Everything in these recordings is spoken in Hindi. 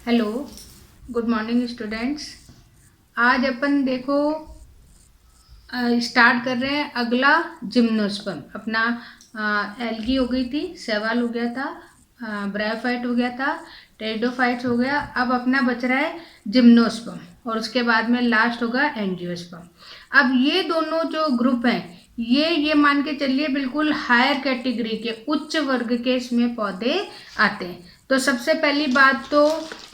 Hello, good morning students. आज अपन देखो स्टार्ट कर रहे हैं अगला जिम्नोस्पर्म। अपना एल्गी हो गई थी, सवाल हो गया था, ब्रायोफाइट हो गया था, टेरिडोफाइट्स हो गया। अब अपना बच रहा है जिम्नोस्पर्म और उसके बाद में लास्ट होगा एंजियोस्पर्म। अब ये दोनों जो ग्रुप हैं ये मान के चलिए बिल्कुल हायर कैटेगरी के उच्च वर्ग के इसमें पौधे आते हैं। तो सबसे पहली बात तो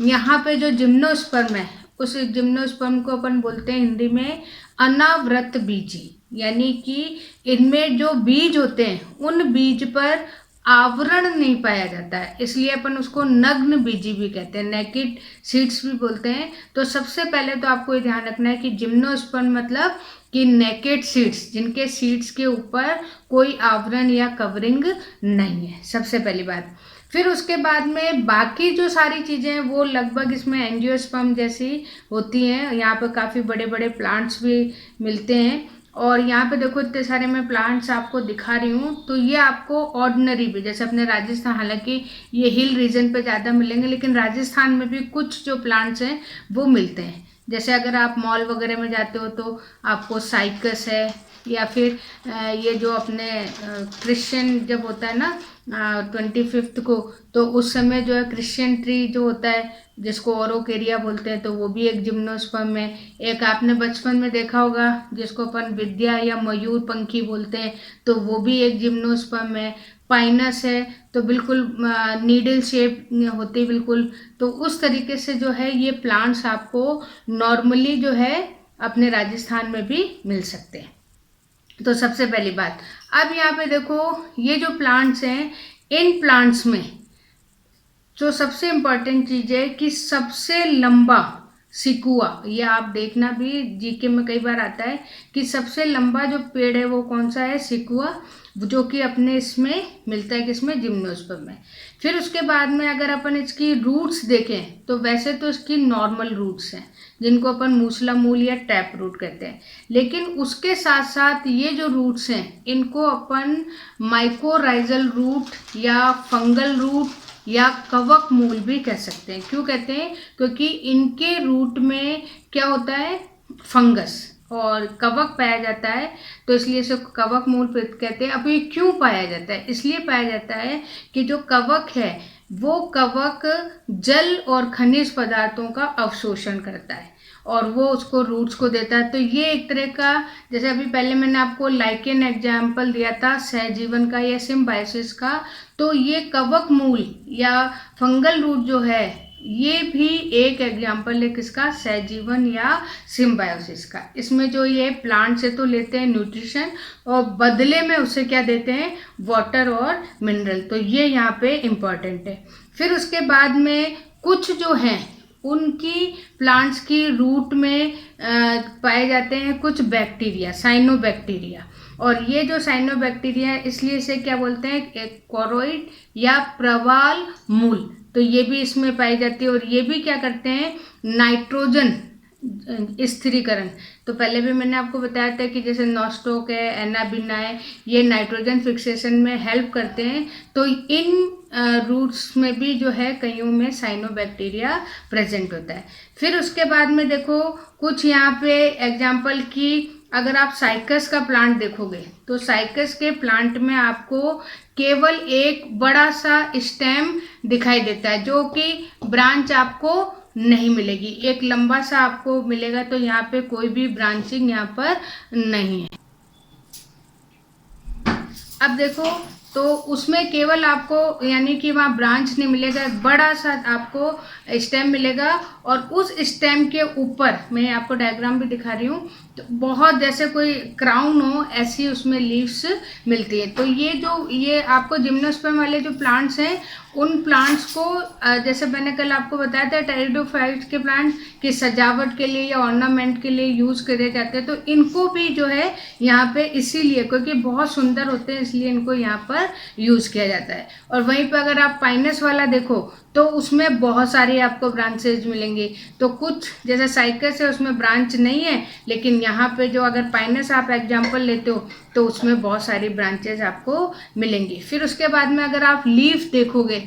यहाँ पे जो जिम्नोस्पर्म है उस जिम्नोस्पर्म को अपन बोलते हैं हिंदी में अनावृत बीजी, यानी कि इनमें जो बीज होते हैं उन बीज पर आवरण नहीं पाया जाता है, इसलिए अपन उसको नग्न बीजी भी कहते हैं, नेकेड सीड्स भी बोलते हैं। तो सबसे पहले तो आपको ये ध्यान रखना है कि जिम्नोस्पर्म मतलब कि नेकेड सीड्स, जिनके सीड्स के ऊपर कोई आवरण या कवरिंग नहीं है, सबसे पहली बात। फिर उसके बाद में बाकी जो सारी चीज़ें हैं वो लगभग इसमें एंजियोस्पर्म जैसी होती हैं। यहाँ पे काफ़ी बड़े बड़े प्लांट्स भी मिलते हैं और यहाँ पे देखो इतने सारे मैं प्लांट्स आपको दिखा रही हूँ। तो ये आपको ऑर्डिनरी भी, जैसे अपने राजस्थान, हालांकि ये हिल रीजन पे ज़्यादा मिलेंगे, लेकिन राजस्थान में भी कुछ जो प्लांट्स हैं वो मिलते हैं। जैसे अगर आप मॉल वगैरह में जाते हो तो आपको साइकस है, या फिर ये जो अपने क्रिश्चियन जब होता है ना 25th को, तो उस समय जो है क्रिश्चियन ट्री जो होता है जिसको ओरोकेरिया बोलते हैं, तो वो भी एक जिम्नोस्पर्म है। एक आपने बचपन में देखा होगा जिसको अपन विद्या या मयूर पंखी बोलते हैं, तो वो भी एक जिम्नोस्पर्म है। पाइनस है तो बिल्कुल नीडल शेप होती बिल्कुल। तो उस तरीके से जो है ये प्लांट्स आपको नॉर्मली जो है अपने राजस्थान में भी मिल सकते हैं। तो सबसे पहली बात, अब यहाँ पे देखो ये जो प्लांट्स हैं, इन प्लांट्स में जो सबसे इम्पॉर्टेंट चीज़ है कि सबसे लंबा सिकुआ, ये आप देखना भी जीके में कई बार आता है कि सबसे लंबा जो पेड़ है वो कौन सा है, सिकुआ, जो कि अपने इसमें मिलता है किसमें, जिम्नोस्पर्म में। फिर उसके बाद में अगर अपन इसकी रूट्स देखें तो वैसे तो इसकी नॉर्मल रूट्स हैं जिनको अपन मूसला मूल या टैप रूट कहते हैं, लेकिन उसके साथ साथ ये जो रूट्स हैं इनको अपन माइकोराइजल रूट या फंगल रूट या कवक मूल भी कह सकते हैं। क्यों कहते हैं, क्योंकि इनके रूट में क्या होता है, फंगस और कवक पाया जाता है, तो इसलिए इसे कवक मूल कहते हैं। अब ये क्यों पाया जाता है, इसलिए पाया जाता है कि जो कवक है वो कवक जल और खनिज पदार्थों का अवशोषण करता है और वो उसको रूट्स को देता है। तो ये एक तरह का, जैसे अभी पहले मैंने आपको लाइकेन एग्जाम्पल दिया था सहजीवन का या सिम्बायोसिस का, तो ये कवक मूल या फंगल रूट जो है ये भी एक एग्जाम्पल है किसका, सहजीवन या सिम्बायोसिस का। इसमें जो ये प्लांट से तो लेते हैं न्यूट्रिशन और बदले में उसे क्या देते हैं, वाटर और मिनरल। तो ये यहाँ पे इम्पॉर्टेंट है। फिर उसके बाद में कुछ जो हैं उनकी प्लांट्स की रूट में पाए जाते हैं कुछ बैक्टीरिया, साइनोबैक्टीरिया, और ये जो साइनोबैक्टीरिया है इसलिए इसे क्या बोलते हैं, एक कोरोइड या प्रवाल मूल। तो ये भी इसमें पाई जाती है और ये भी क्या करते हैं, नाइट्रोजन स्थिरीकरण। तो पहले भी मैंने आपको बताया था कि जैसे नॉस्टोक है, एनाबिना है, ये नाइट्रोजन फिक्सेशन में हेल्प करते हैं। तो इन रूट्स में भी जो है कईयों में साइनोबैक्टीरिया प्रेजेंट होता है। फिर उसके बाद में देखो कुछ यहाँ पे एग्जाम्पल की, अगर आप साइकस का प्लांट देखोगे तो साइकस के प्लांट में आपको केवल एक बड़ा सा स्टेम दिखाई देता है, जो कि ब्रांच आपको नहीं मिलेगी, एक लंबा सा आपको मिलेगा। तो यहाँ पे कोई भी ब्रांचिंग यहाँ पर नहीं है। अब देखो तो उसमें केवल आपको यानी कि वहाँ ब्रांच नहीं मिलेगा, एक बड़ा सा आपको स्टेम मिलेगा और उस स्टेम के ऊपर मैं आपको डायग्राम भी दिखा रही हूँ, तो बहुत जैसे कोई क्राउन हो ऐसी उसमें लीव्स मिलती है। तो ये आपको जिम्नोस्पर्म वाले जो प्लांट्स हैं उन प्लांट्स को जैसे मैंने कल आपको बताया था टेरिडोफाइट्स के प्लांट की सजावट के लिए या ऑर्नामेंट के लिए यूज़ करे जाते हैं, तो इनको भी जो है यहाँ पे इसीलिए क्योंकि बहुत सुंदर होते हैं इसलिए इनको यहाँ पर यूज़ किया जाता है। और वहीं पर अगर आप पाइनस वाला देखो तो उसमें बहुत सारी आपको ब्रांचेज मिलेंगी। तो कुछ जैसे साइकस है उसमें ब्रांच नहीं है, लेकिन यहाँ पे जो अगर पाइनस आप एग्जाम्पल लेते हो तो उसमें बहुत सारी ब्रांचेज आपको मिलेंगी। फिर उसके बाद में अगर आप लीफ देखोगे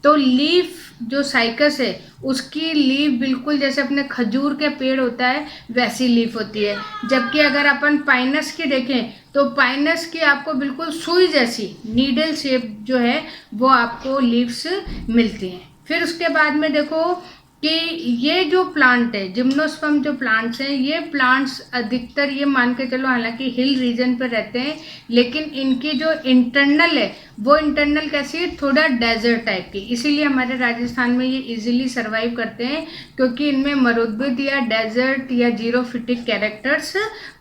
तो लीफ जो साइकस है उसकी लीफ बिल्कुल जैसे अपने खजूर के पेड़ होता है वैसी लीफ होती है। जबकि अगर अपन पाइनस की देखें तो पाइनस की आपको बिल्कुल सुई जैसी नीडल शेप जो है वो आपको लीव्स मिलती हैं। फिर उसके बाद में देखो कि ये जो प्लांट है जिम्नोस्पर्म जो प्लांट्स हैं, ये प्लांट्स अधिकतर ये मान के चलो हालांकि हिल रीजन पर रहते हैं, लेकिन इनकी जो इंटरनल है वो इंटरनल कैसी है, थोड़ा डेजर्ट टाइप की। इसीलिए हमारे राजस्थान में ये इजीली सरवाइव करते हैं क्योंकि इनमें मरुद्भिद या डेजर्ट या जीरोफिटिक कैरेक्टर्स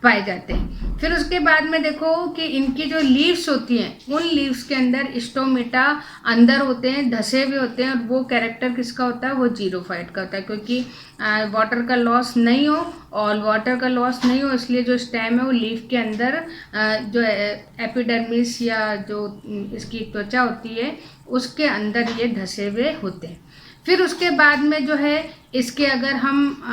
पाए जाते हैं। फिर उसके बाद में देखो कि इनकी जो लीव्स होती हैं उन लीव्स के अंदर स्टोमेटा अंदर होते हैं, धसे हुए होते हैं, और वो कैरेक्टर किसका होता है, वो जीरोफाइट का होता है क्योंकि वाटर का लॉस नहीं हो और वाटर का लॉस नहीं हो इसलिए जो स्टेम है वो लीफ के अंदर जो एपिडर्मिस या जो इसकी त्वचा होती है उसके अंदर ये धसे हुए होते हैं। फिर उसके बाद में जो है इसके अगर हम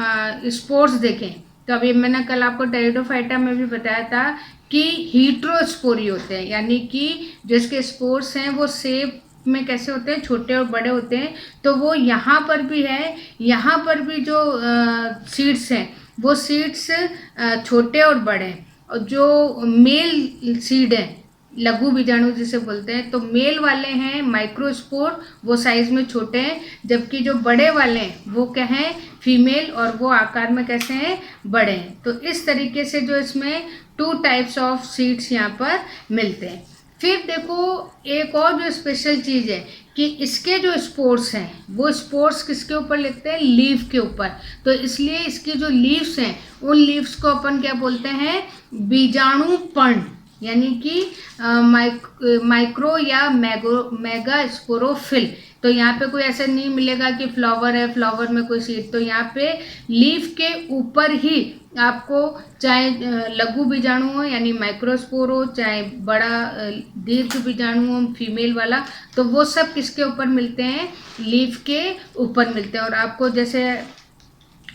स्पोर्स देखें तो अभी मैंने कल आपको टेरिडोफाइटा में भी बताया था कि हीट्रोस्पोरी होते हैं, यानी कि जो इसके स्पोर्स हैं वो सेब में कैसे होते हैं, छोटे और बड़े होते हैं। तो वो यहाँ पर भी है, यहाँ पर भी जो सीड्स हैं वो सीड्स छोटे और बड़े हैं। और जो मेल सीड है लघु बीजाणु जिसे बोलते हैं, तो मेल वाले हैं माइक्रोस्पोर, वो साइज में छोटे हैं, जबकि जो बड़े वाले हैं वो क्या हैं, फीमेल, और वो आकार में कैसे हैं, बड़े हैं। तो इस तरीके से जो इसमें 2 टाइप्स ऑफ सीड्स यहाँ पर मिलते हैं। फिर देखो एक और जो स्पेशल चीज़ है कि इसके जो स्पोर्स हैं वो स्पोर्स किसके ऊपर लगते हैं, लीफ के ऊपर। तो इसलिए इसकी जो लीव्स हैं उन लीव्स को अपन क्या बोलते हैं, बीजाणु पर्ण, यानी कि माइक्रो या मेगा स्पोरोफिल। तो यहाँ पे कोई ऐसा नहीं मिलेगा कि फ्लावर है, फ्लावर में कोई सीड, तो यहाँ पे लीफ के ऊपर ही आपको चाहे लघु बीजाणु हो यानी माइक्रोस्पोर हो, चाहे बड़ा दीर्घ बीजाणु हो फीमेल वाला, तो वो सब किसके ऊपर मिलते हैं, लीफ के ऊपर मिलते हैं। और आपको जैसे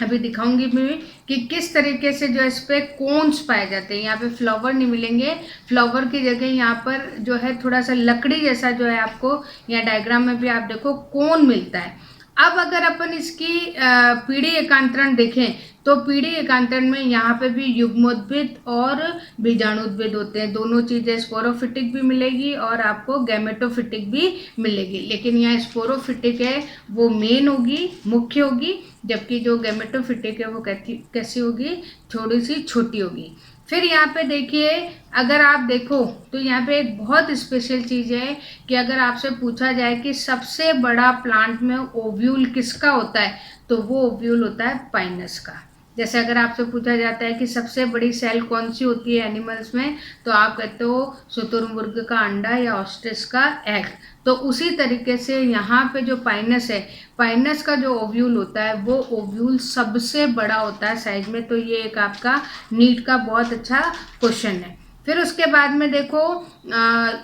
अभी दिखाऊंगी मैं कि किस तरीके से जो इस पे कोन्स पाए जाते हैं। यहाँ पे फ्लावर नहीं मिलेंगे, फ्लावर की जगह यहाँ पर जो है थोड़ा सा लकड़ी जैसा जो है आपको यहाँ डायग्राम में भी आप देखो कोन मिलता है। अब अगर अपन इसकी पीढ़ी एकांतरण देखें तो पीढ़ी एकांतरण में यहाँ पे भी युग्मोद्भिद और बीजाणुद्भिद होते हैं, दोनों चीज़ें, स्पोरोफिटिक भी मिलेगी और आपको गैमेटोफिटिक भी मिलेगी। लेकिन यहाँ स्पोरोफिटिक है वो मेन होगी, मुख्य होगी, जबकि जो गैमेटोफिटिक है वो कैसी होगी, थोड़ी सी छोटी होगी। फिर यहाँ पे देखिए अगर आप देखो तो यहाँ पे एक बहुत स्पेशल चीज़ है कि अगर आपसे पूछा जाए कि सबसे बड़ा प्लांट में ओव्यूल किसका होता है, तो वो ओव्यूल होता है पाइनस का। जैसे अगर आपसे पूछा जाता है कि सबसे बड़ी सेल कौन सी होती है एनिमल्स में, तो आप कहते हो शुतुरमुर्ग का अंडा या ऑस्ट्रिच का एग। तो उसी तरीके से यहाँ पे जो पाइनस है, पाइनस का जो ओव्यूल होता है वो ओव्यूल सबसे बड़ा होता है साइज में। तो ये एक आपका नीट का बहुत अच्छा क्वेश्चन है। फिर उसके बाद में देखो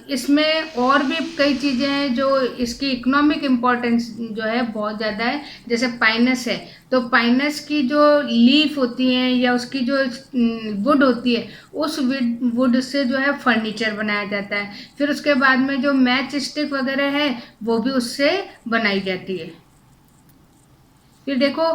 इसमें और भी कई चीज़ें हैं जो इसकी इकोनॉमिक इम्पोर्टेंस जो है बहुत ज़्यादा है। जैसे पाइनस है तो पाइनस की जो लीफ होती हैं या उसकी जो वुड होती है उस वुड से जो है फर्नीचर बनाया जाता है। फिर उसके बाद में जो मैच स्टिक वगैरह है वो भी उससे बनाई जाती है। फिर देखो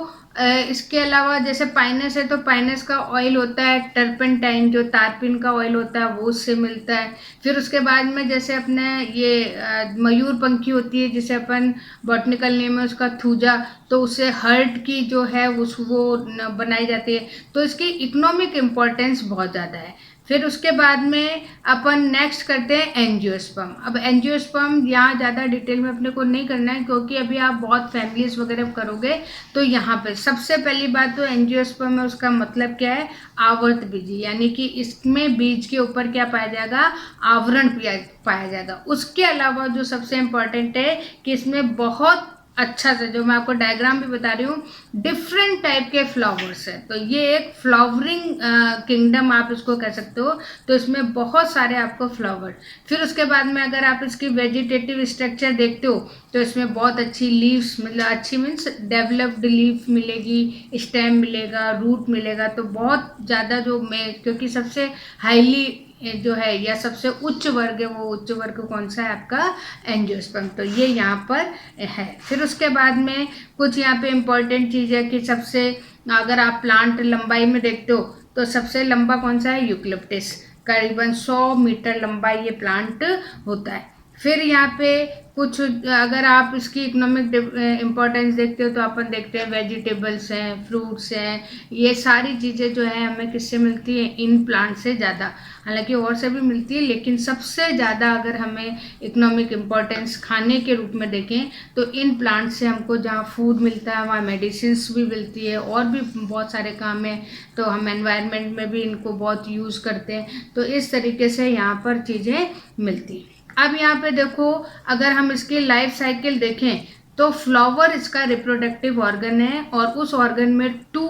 इसके अलावा जैसे पाइनस है तो पाइनस का ऑयल होता है टर्पेंटाइन, जो तारपीन का ऑयल होता है वो उससे मिलता है। फिर उसके बाद में जैसे अपने ये मयूर पंखी होती है जिसे अपन बॉटनिकल नेम है उसका थूजा, तो उससे हर्ट की जो है वो बनाई जाती है। तो इसकी इकोनॉमिक इम्पोर्टेंस बहुत ज़्यादा है। फिर उसके बाद में अपन नेक्स्ट करते हैं एंजियोस्पर्म। अब एंजियोस्पर्म यहाँ ज़्यादा डिटेल में अपने को नहीं करना है क्योंकि अभी आप बहुत फैमिलीज वगैरह करोगे। तो यहाँ पे सबसे पहली बात तो एंजियोस्पर्म है उसका मतलब क्या है, आवर्त बीजी, यानी कि इसमें बीज के ऊपर क्या पाया जाएगा, आवरण पाया जाएगा। उसके अलावा जो सबसे इम्पोर्टेंट है कि इसमें बहुत अच्छा से, जो मैं आपको डायग्राम भी बता रही हूँ, डिफरेंट टाइप के फ्लावर्स है। तो ये एक फ्लावरिंग किंगडम आप इसको कह सकते हो। तो इसमें बहुत सारे आपको फ्लावर। फिर उसके बाद में अगर आप इसकी वेजिटेटिव स्ट्रक्चर देखते हो तो इसमें बहुत अच्छी लीव्स, मतलब अच्छी मीन्स डेवलप्ड लीफ मिलेगी, स्टेम मिलेगा, रूट मिलेगा। तो बहुत ज़्यादा जो मैं, क्योंकि सबसे हाईली जो है या सबसे उच्च वर्ग है, वो उच्च वर्ग कौन सा है आपका एंजियोस्पर्म। तो ये यहाँ पर है। फिर उसके बाद में कुछ यहाँ पे इम्पोर्टेंट चीज़ है कि सबसे, अगर आप प्लांट लंबाई में देखते हो तो सबसे लंबा कौन सा है, यूकलिप्टस, करीबन 100 मीटर लंबा ये प्लांट होता है। फिर यहाँ पे कुछ, अगर आप इसकी इकोनॉमिक इम्पोर्टेंस देखते हो तो अपन देखते हैं वेजिटेबल्स हैं, फ्रूट्स हैं, ये सारी चीज़ें जो है हमें किससे मिलती है, इन प्लांट से ज़्यादा। हालांकि और से भी मिलती है, लेकिन सबसे ज़्यादा अगर हमें इकोनॉमिक इम्पोर्टेंस खाने के रूप में देखें तो इन प्लांट से हमको जहाँ फूड मिलता है वहाँ मेडिसिन भी मिलती है, और भी बहुत सारे काम है। तो हम एनवायरनमेंट में भी इनको बहुत यूज़ करते हैं। तो इस तरीके से यहाँ पर चीज़ें मिलती हैं। अब यहाँ पे देखो, अगर हम इसकी लाइफ साइकिल देखें तो फ्लावर इसका रिप्रोडक्टिव ऑर्गन है, और उस ऑर्गन में 2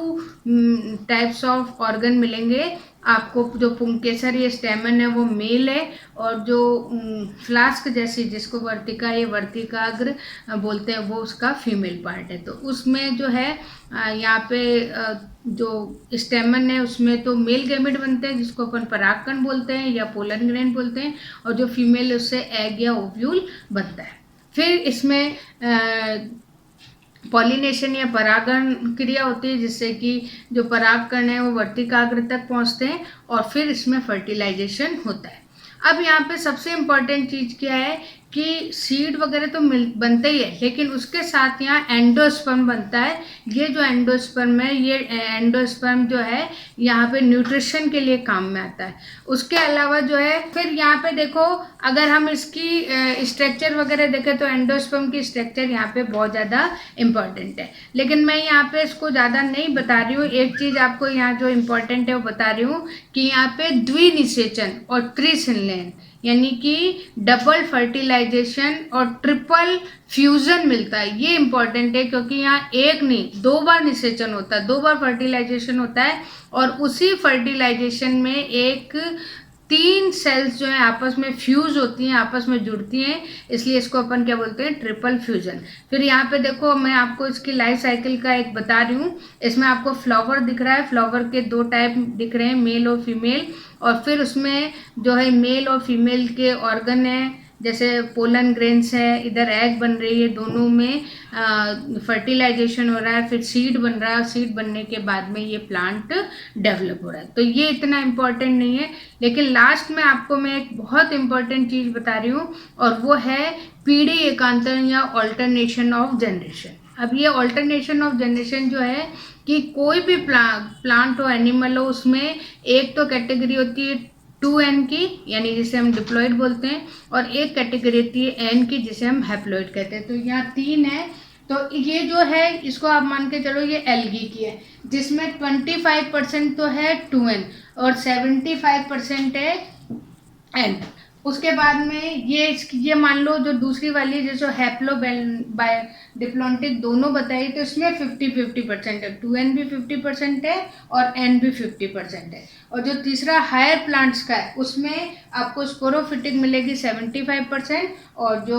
टाइप्स ऑफ ऑर्गन मिलेंगे आपको। जो पुंकेसर ये स्टेमन है वो मेल है, और जो फ्लास्क जैसी जिसको वर्तिका या वर्तिकाग्र बोलते हैं वो उसका फीमेल पार्ट है। तो उसमें जो है यहाँ पे जो स्टेमन है उसमें तो मेल गैमेट बनते हैं जिसको अपन परागकण बोलते हैं या पोलन ग्रैंड बोलते हैं, और जो फीमेल है उससे एग या ओव्यूल बनता है। फिर इसमें पॉलिनेशन या परागण क्रिया होती है, जिससे कि जो परागकण है वो वर्तिकाग्र तक पहुंचते हैं, और फिर इसमें फर्टिलाइजेशन होता है। अब यहाँ पे सबसे इम्पॉर्टेंट चीज़ क्या है कि सीड वगैरह तो बनते ही है, लेकिन उसके साथ यहाँ एंडोस्पर्म बनता है। ये जो एंडोस्पर्म है, ये एंडोस्पर्म जो है यहाँ पे न्यूट्रिशन के लिए काम में आता है। उसके अलावा जो है, फिर यहाँ पे देखो, अगर हम इसकी स्ट्रक्चर वगैरह देखें तो एंडोस्पर्म की स्ट्रक्चर यहाँ पे बहुत ज़्यादा इम्पॉर्टेंट है, लेकिन मैं यहाँ पे इसको ज़्यादा नहीं बता रही हूँ। एक चीज़ आपको यहाँ जो इम्पोर्टेंट है वो बता रही हूँ कि यहाँ पे द्विनिषेचन और त्रिसंलयन, यानी कि डबल फर्टिलाइजेशन और ट्रिपल फ्यूजन मिलता है। ये इंपॉर्टेंट है क्योंकि यहाँ एक नहीं 2 बार निषेचन होता है, 2 बार फर्टिलाइजेशन होता है, और उसी फर्टिलाइजेशन में एक 3 सेल्स जो है आपस में फ्यूज होती हैं, आपस में जुड़ती हैं, इसलिए इसको अपन क्या बोलते हैं, ट्रिपल फ्यूजन। फिर यहाँ पे देखो, मैं आपको इसकी लाइफ साइकिल का एक बता रही हूँ। इसमें आपको फ्लावर दिख रहा है, फ्लावर के 2 टाइप दिख रहे हैं, मेल और फीमेल, और फिर उसमें जो है मेल और फीमेल के ऑर्गन है, जैसे पोलन ग्रेन्स है, इधर एग बन रही है, दोनों में फर्टिलाइजेशन हो रहा है, फिर सीड बन रहा है, सीड बनने के बाद में ये प्लांट डेवलप हो रहा है। तो ये इतना इम्पोर्टेंट नहीं है, लेकिन लास्ट में आपको मैं एक बहुत इम्पोर्टेंट चीज़ बता रही हूँ, और वो है पीढ़ी एकांतरण या ऑल्टरनेशन ऑफ जनरेशन। अब ये ऑल्टरनेशन ऑफ जनरेशन जो है कि कोई भी प्लांट हो, एनिमल हो, उसमें एक तो कैटेगरी होती है 2n की, यानी जिसे हम डिप्लॉइड बोलते हैं, और एक कैटेगरी होती है n की जिसे हम हैप्लॉइड कहते हैं। तो यहाँ 3 है। तो ये जो है इसको आप मान के चलो ये एल्गी की है, जिसमें 25% तो है 2n और 75% है n। उसके बाद में ये मान लो जो दूसरी वाली जो हैप्लो बाय डिप्लॉन्टिक दोनों बताई, तो इसमें 50-50% है, 2n भी 50% है और n भी 50% है। और जो तीसरा हायर प्लांट्स का है उसमें आपको स्पोरोफिटिक मिलेगी 75%, और जो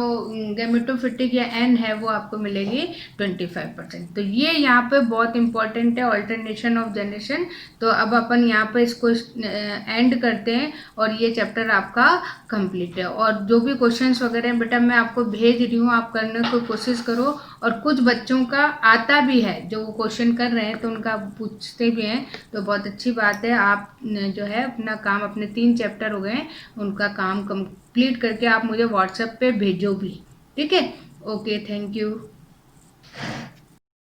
गैमेटोफिटिक या n है वो आपको मिलेगी 25%। तो ये यहाँ पे बहुत इंपॉर्टेंट है, ऑल्टरनेशन ऑफ जनरेशन। तो अब अपन यहाँ पे इसको एंड करते हैं, और ये चैप्टर आपका कंप्लीट है। और जो भी क्वेश्चंस वगैरह बेटा मैं आपको भेज रही हूँ, आप करने की कोशिश करो। और कुछ बच्चों का आता भी है, जो वो क्वेश्चन कर रहे हैं तो उनका पूछते भी हैं, तो बहुत अच्छी बात है। आप जो है अपना काम, अपने 3 चैप्टर हो गए, उनका काम कंप्लीट करके आप मुझे व्हाट्सएप पे भेजो भी, ठीक है। Okay, thank you.